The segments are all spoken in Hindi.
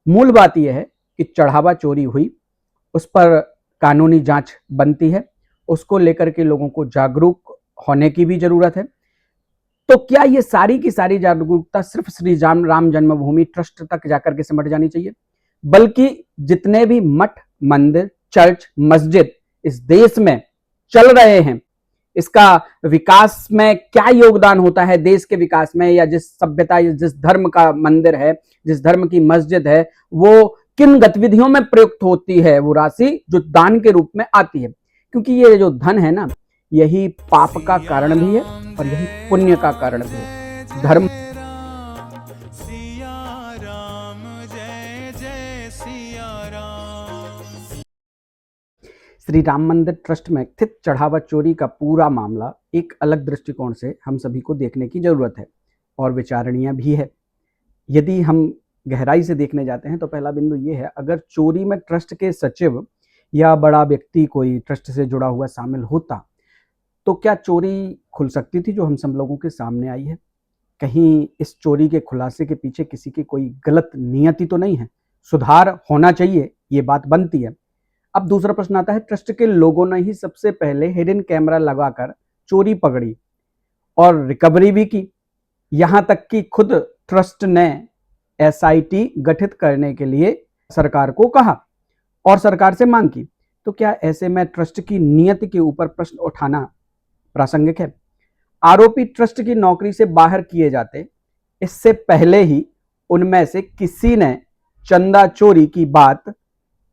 मूल बात यह है कि चढ़ावा चोरी हुई, उस पर कानूनी जांच बनती है, उसको लेकर के लोगों को जागरूक होने की भी जरूरत है। तो क्या ये सारी की सारी जागरूकता सिर्फ श्री राम जन्मभूमि ट्रस्ट तक जाकर के सिमट जानी चाहिए, बल्कि जितने भी मठ, मंदिर, चर्च, मस्जिद इस देश में चल रहे हैं, इसका विकास में क्या योगदान होता है देश के विकास में, या जिस सभ्यता, जिस धर्म का मंदिर है, जिस धर्म की मस्जिद है, वो किन गतिविधियों में प्रयुक्त होती है, वो राशि जो दान के रूप में आती है। क्योंकि ये जो धन है ना, यही पाप का कारण भी है और यही पुण्य का कारण भी है। धर्म श्री राम मंदिर ट्रस्ट में स्थित चढ़ावा चोरी का पूरा मामला एक अलग दृष्टिकोण से हम सभी को देखने की जरूरत है और विचारणीय भी है। यदि हम गहराई से देखने जाते हैं तो पहला बिंदु ये है, अगर चोरी में ट्रस्ट के सचिव या बड़ा व्यक्ति कोई ट्रस्ट से जुड़ा हुआ शामिल होता तो क्या चोरी खुल सकती थी जो हम सब लोगों के सामने आई है? कहीं इस चोरी के खुलासे के पीछे किसी की कोई गलत नियति तो नहीं है? सुधार होना चाहिए, ये बात बनती है। अब दूसरा प्रश्न आता है, ट्रस्ट के लोगों ने ही सबसे पहले हिडन कैमरा लगाकर चोरी पकड़ी और रिकवरी भी की। यहां तक कि खुद ट्रस्ट ने एसआईटी गठित करने के लिए सरकार को कहा और सरकार से मांग की। तो क्या ऐसे में ट्रस्ट की नियति के ऊपर प्रश्न उठाना प्रासंगिक है? आरोपी ट्रस्ट की नौकरी से बाहर किए जाते, इससे पहले ही उनमें से किसी ने चंदा चोरी की बात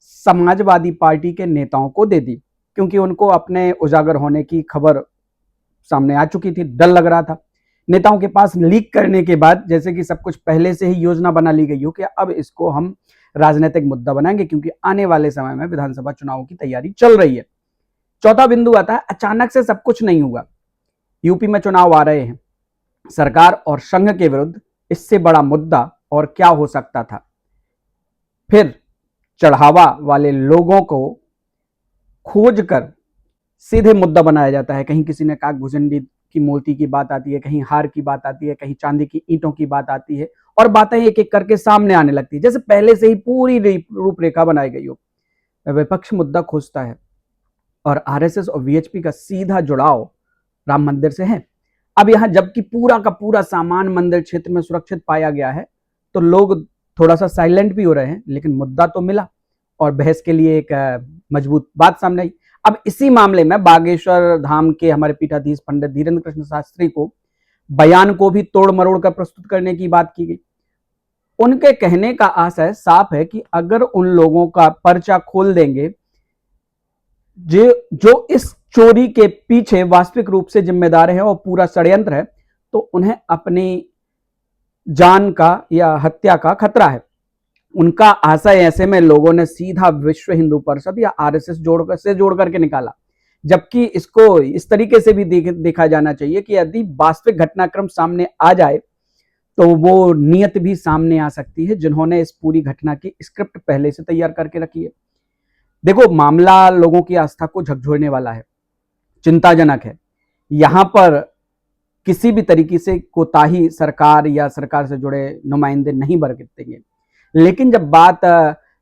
समाजवादी पार्टी के नेताओं को दे दी, क्योंकि उनको अपने उजागर होने की खबर सामने आ चुकी थी, डर लग रहा था। नेताओं के पास लीक करने के बाद जैसे कि सब कुछ पहले से ही योजना बना ली गई हो कि अब इसको हम राजनीतिक मुद्दा बनाएंगे, क्योंकि आने वाले समय में विधानसभा चुनाव की तैयारी चल रही है। चौथा बिंदु आता है, अचानक से सब कुछ नहीं हुआ। यूपी में चुनाव आ रहे हैं, सरकार और संघ के विरुद्ध इससे बड़ा मुद्दा और क्या हो सकता था? फिर चढ़ावा वाले लोगों को खोज कर सीधे मुद्दा बनाया जाता है। कहीं किसी ने काक भुजंडी की मूर्ति की बात आती है, कहीं हार की बात आती है, कहीं चांदी की ईंटों की बात आती है और बातें एक एक करके सामने आने लगती है, जैसे पहले से ही पूरी रूपरेखा बनाई गई हो। विपक्ष मुद्दा खोजता है और आरएसएस और वीएचपी का सीधा जुड़ाव राम मंदिर से है। अब यहां जबकि पूरा का पूरा सामान मंदिर क्षेत्र में सुरक्षित पाया गया है, तो लोग थोड़ा सा साइलेंट भी हो रहे हैं, लेकिन मुद्दा तो मिला और बहस के लिए एक मजबूत बात सामने आई। अब इसी मामले में बागेश्वर धाम के हमारे पीठाधीश पंडित धीरेन्द्र कृष्ण शास्त्री को बयान को भी तोड़ मरोड़ कर प्रस्तुत करने की बात की गई। उनके कहने का आशय साफ है कि अगर उन लोगों का पर्चा खोल देंगे जो इस चोरी के पीछे वास्तविक रूप से जिम्मेदार है और पूरा षड्यंत्र है, तो उन्हें अपनी जान का या हत्या का खतरा है। उनका आशय ऐसे में लोगों ने सीधा विश्व हिंदू परिषद या आरएसएस जोड़ करके निकाला, जबकि इसको इस तरीके से भी देखा जाना चाहिए कि यदि वास्तविक घटनाक्रम सामने आ जाए तो वो नियत भी सामने आ सकती है जिन्होंने इस पूरी घटना की स्क्रिप्ट पहले से तैयार करके रखी है। देखो, मामला लोगों की आस्था को झकझोरने वाला है, चिंताजनक है। यहां पर किसी भी तरीके से कोताही सरकार या सरकार से जुड़े नुमाइंदे नहीं बरतेंगे, लेकिन जब बात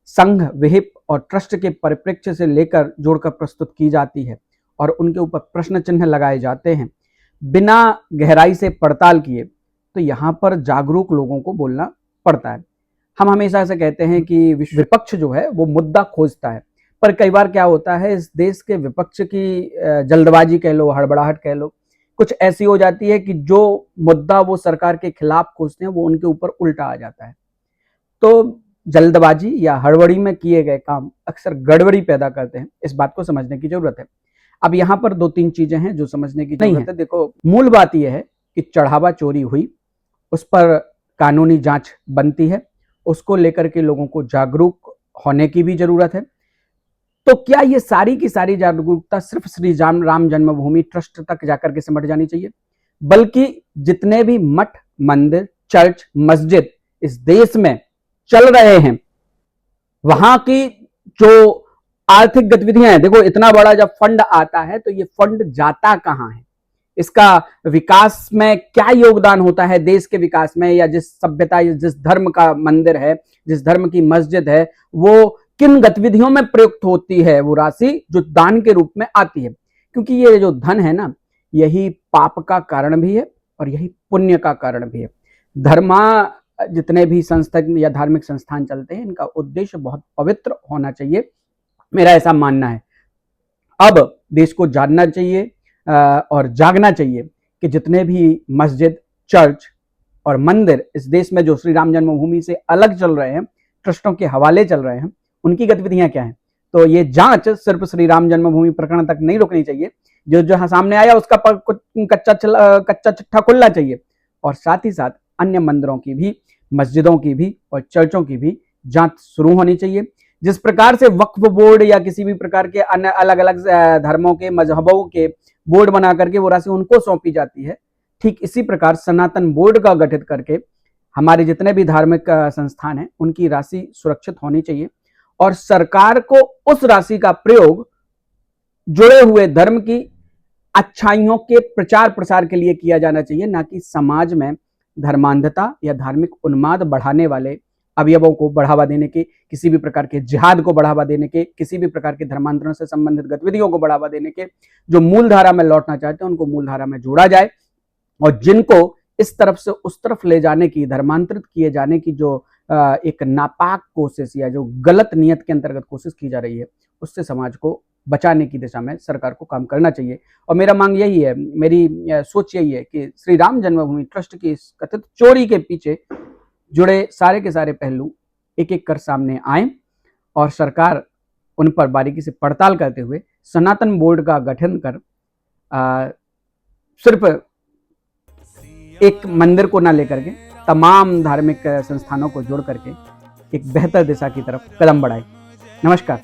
संघ, विहिप और ट्रस्ट के परिप्रेक्ष्य से लेकर जोड़कर प्रस्तुत की जाती है और उनके ऊपर प्रश्न चिन्ह लगाए जाते हैं बिना गहराई से पड़ताल किए, तो यहां पर जागरूक लोगों को बोलना पड़ता है। हम हमेशा से कहते हैं कि विपक्ष जो है वो मुद्दा खोजता है, पर कई बार क्या होता है, इस देश के विपक्ष की जल्दबाजी कह लो, हड़बड़ाहट कह लो, कुछ ऐसी हो जाती है कि जो मुद्दा वो सरकार के खिलाफ खोजते हैं वो उनके ऊपर उल्टा आ जाता है। तो जल्दबाजी या हड़बड़ी में किए गए काम अक्सर गड़बड़ी पैदा करते हैं, इस बात को समझने की जरूरत है। अब यहाँ पर दो तीन चीजें हैं जो समझने की जरूरत है। देखो, मूल बात यह है कि चढ़ावा चोरी हुई, उस पर कानूनी जांच बनती है, उसको लेकर के लोगों को जागरूक होने की भी जरूरत है। तो क्या ये सारी की सारी जागरूकता सिर्फ श्री राम जन्मभूमि ट्रस्ट तक जाकर के सिमट जानी चाहिए, बल्कि जितने भी मठ, मंदिर, चर्च, मस्जिद इस देश में चल रहे हैं, वहां की जो आर्थिक गतिविधियां हैं, देखो इतना बड़ा जब फंड आता है तो ये फंड जाता कहां है, इसका विकास में क्या योगदान होता है देश के विकास में, या जिस सभ्यता, जिस धर्म का मंदिर है, जिस धर्म की मस्जिद है, वो किन गतिविधियों में प्रयुक्त होती है वो राशि जो दान के रूप में आती है। क्योंकि ये जो धन है ना, यही पाप का कारण भी है और यही पुण्य का कारण भी है। धर्मा जितने भी संस्थान या धार्मिक संस्थान चलते हैं, इनका उद्देश्य बहुत पवित्र होना चाहिए, मेरा ऐसा मानना है। अब देश को जानना चाहिए और जागना चाहिए कि जितने भी मस्जिद, चर्च और मंदिर इस देश में जो श्री राम जन्मभूमि से अलग चल रहे हैं, ट्रस्टों के हवाले चल रहे हैं, उनकी गतिविधियां क्या हैं। तो ये जांच सिर्फ श्री राम जन्मभूमि प्रकरण तक नहीं रुकनी चाहिए, जो जहां सामने आया उसका कच्चा चिट्ठा खुलना चाहिए, और साथ ही साथ अन्य मंदिरों की भी, मस्जिदों की भी और चर्चों की भी जांच शुरू होनी चाहिए। जिस प्रकार से वक्फ बोर्ड या किसी भी प्रकार के अन्य अलग अलग धर्मों के, मजहबों के बोर्ड बना करके वो राशि उनको सौंपी जाती है, ठीक इसी प्रकार सनातन बोर्ड का गठित करके हमारे जितने भी धार्मिक संस्थान हैं उनकी राशि सुरक्षित होनी चाहिए, और सरकार को उस राशि का प्रयोग जुड़े हुए धर्म की अच्छाइयों के प्रचार प्रसार के लिए किया जाना चाहिए, ना कि समाज में धर्मांधता या धार्मिक उन्माद बढ़ाने वाले अवयवों को बढ़ावा देने के, किसी भी प्रकार के जिहाद को बढ़ावा देने के, किसी भी प्रकार के धर्मांतरण से संबंधित गतिविधियों को बढ़ावा देने के। जो मूल धारा में लौटना चाहते हैं उनको मूल धारा में जोड़ा जाए, और जिनको इस तरफ से उस तरफ ले जाने की, धर्मांतरित किए जाने की जो एक नापाक कोशिश या जो गलत नियत के अंतर्गत कोशिश की जा रही है, उससे समाज को बचाने की दिशा में सरकार को काम करना चाहिए। और मेरा मांग यही है, मेरी सोच यही है कि श्री राम जन्मभूमि ट्रस्ट की इस कथित चोरी के पीछे जुड़े सारे के सारे पहलू एक एक कर सामने आए, और सरकार उन पर बारीकी से पड़ताल करते हुए सनातन बोर्ड का गठन कर सिर्फ एक मंदिर को ना लेकर के तमाम धार्मिक संस्थानों को जोड़ करके एक बेहतर दिशा की तरफ कदम बढ़ाए। नमस्कार।